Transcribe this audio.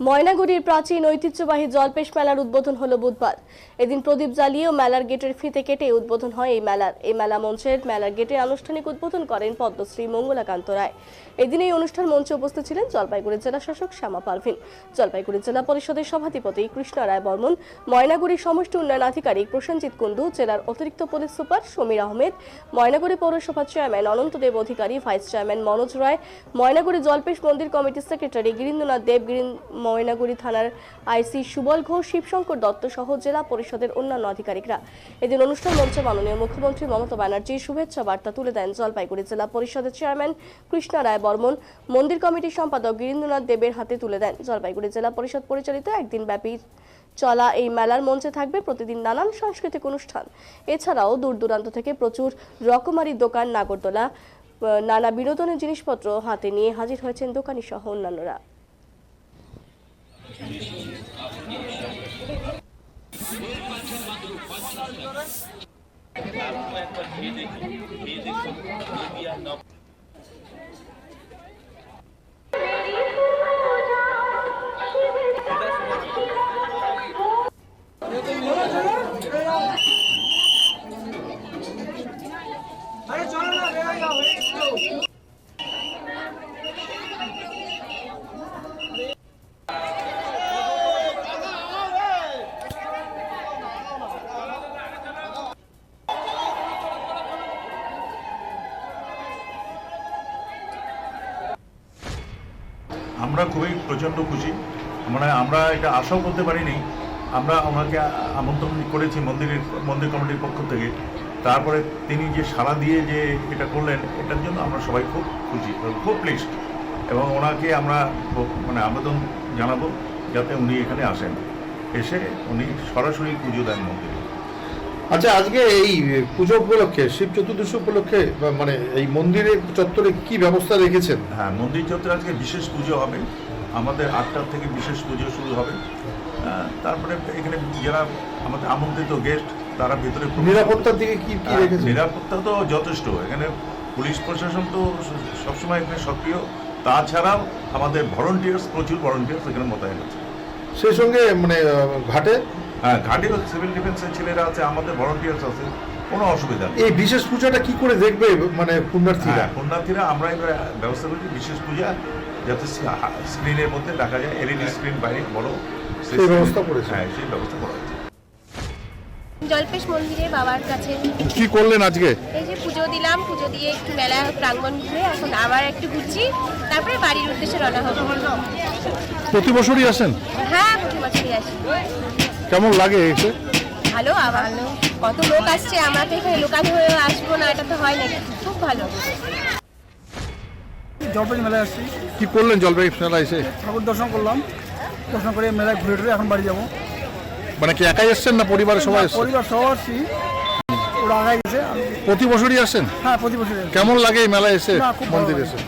ময়নাগুড়ির প্রাচীন ঐতিহ্যবাহী জলপেশ মেলার উদ্বোধন হলো বুধবার। এদিন প্রদীপ জ্বালিয়ে মেলার গেটের ফিতে কেটে উদ্বোধন হয় এই মেলার। এই মেলা মঞ্চের মেলার গেটের আনুষ্ঠানিক উদ্বোধন করেন পদ্মশ্রী মঙ্গলাকান্ত রায়। এদিন এই অনুষ্ঠান মঞ্চে উপস্থিত ছিলেন জলপাইগুড়ি জেলা শাসক শ্যামা পারভিন, জলপাইগুড়ি জেলা পরিষদের সভাধিপতি কৃষ্ণ রায় বর্মন, ময়নাগুড়ি সমষ্টি উন্নয়ন আধিকারিক প্রসেনজিৎ কুন্ডু, জেলার অতিরিক্ত পুলিশ সুপার সমীর আহমেদ, ময়নাগুড়ি পৌরসভার চেয়ারম্যান অনন্ত দেব অধিকারী, ভাইস চেয়ারম্যান মনোজ রায়, ময়নাগুড়ি জলপেশ মন্দির কমিটির সেক্রেটারি গিরীন্দ্রনাথ দেব, ময়নাগুড়ি থানার আইসি সুবল ঘোষ, শিবশঙ্কর দত্ত সহ জেলা পরিষদের অন্যান্য আধিকারিকরা। এদিন অনুষ্ঠান মঞ্চে মাননীয় মুখ্যমন্ত্রী মমতা ব্যানার্জি শুভেচ্ছা বার্তা তুলে দেন জলপাইগুড়ি জেলা পরিষদের চেয়ারম্যান কৃষ্ণ রায় বর্মন, মন্দির কমিটির সম্পাদক গিরীন্দ্রনাথ দেবের হাতে তুলে দেন। জলপাইগুড়ি জেলা পরিষদ পরিচালিত একদিন ব্যাপী চলা এই মেলার মঞ্চে থাকবে প্রতিদিন নানান সাংস্কৃতিক অনুষ্ঠান। এছাড়াও দূর দূরান্ত থেকে প্রচুর রকমারি দোকান, নাগরদোলা, নানা বিনোদনের জিনিসপত্র হাতে নিয়ে হাজির হয়েছেন দোকানি সহ অন্যান্যরা। আমরা খুবই প্রচণ্ড খুশি। আমরা এটা আশাও করতে পারিনি। আমরা ওনাকে আমন্ত্রণ করেছি মন্দির কমিটির পক্ষ থেকে, তারপরে তিনি যে সাড়া দিয়ে যে এটা করলেন, এটার জন্য আমরা সবাই খুব খুশি, খুব প্লিজড, এবং ওনাকে আমরা আবেদন জানাবো যাতে উনি এখানে আসেন, এসে উনি সরাসরি পুজো দেন মন্দিরে। আচ্ছা, আজকে এই পুজো উপলক্ষে, শিব চতুর্দশী উপলক্ষে এই মন্দিরের চত্বরে কি ব্যবস্থা রেখেছেন? হ্যাঁ, মন্দির চত্বরে আজকে বিশেষ পুজো হবে। আমাদের 8টা থেকে বিশেষ পুজো শুরু হবে। তারপরে এখানে যারা আমাদের আমন্ত্রিত গেস্ট তারা ভেতরে। নিরাপত্তার দিকে কি রেখেছেন? নিরাপত্তা তো যথেষ্ট। এখানে পুলিশ প্রশাসন তো সবসময় এখানে সক্রিয়। তাছাড়াও আমাদের প্রচুর ভলান্টিয়ার্স এখানে মোতায়েন আছে। সেই সঙ্গে ঘাটে, হ্যাঁ, ঘাটেও সিভিল ডিফেন্সের ছেলেরা আছে, আমাদের ভলান্টিয়ার্স আছে, কোনো অসুবিধা নেই। এই বিশেষ পূজাটা কি করে দেখবে পুণ্যার্থীরা? আমরা এবার ব্যবস্থা করছি বিশেষ পূজা যাতে স্ক্রিনের মধ্যে দেখা যায়, এলইডি স্ক্রিন বাইরে বড়, সেই ব্যবস্থা করেছে। হ্যাঁ, সেই ব্যবস্থা করা হয়েছে। জলপেশ মন্দিরে বাবার কাছে কি করলেন আজকে? এই যে পুজো দিলাম, পুজো দিয়ে একটু মেলা প্রাঙ্গণ ঘুরে এখন আবার একটু ঘুরছি, তারপরে বাড়ির উদ্দেশ্যে রওনা হবো। প্রতি বছরই আসেন? হ্যাঁ, প্রতি বছরই আসি। কেমন লাগে এসে? ভালো, আবার কত লোক আসছে, আমরা তো এখানে লোকাল হয়ে আসবো না, এটা তো হয় নাকি, খুব ভালো। জলপাইগুড়ি মেলায় আসছি। কি করলেন জলপাইগুড়ি মেলায় এসে? ঠাকুর দর্শন করলাম, দর্শন করে মেলায় ঘুরে টুরে এখন বাড়ি যাবো। কি একাই এসছেন না পরিবারের সবাই? পরিবার সহ আসছি, ওরা আগায় গেছে প্রতি বছরই আসেন? হ্যাঁ প্রতি বছর কেমন লাগে এই মেলায় এসে, না, খুব ভালো মন্দিরে লাগে। এসে?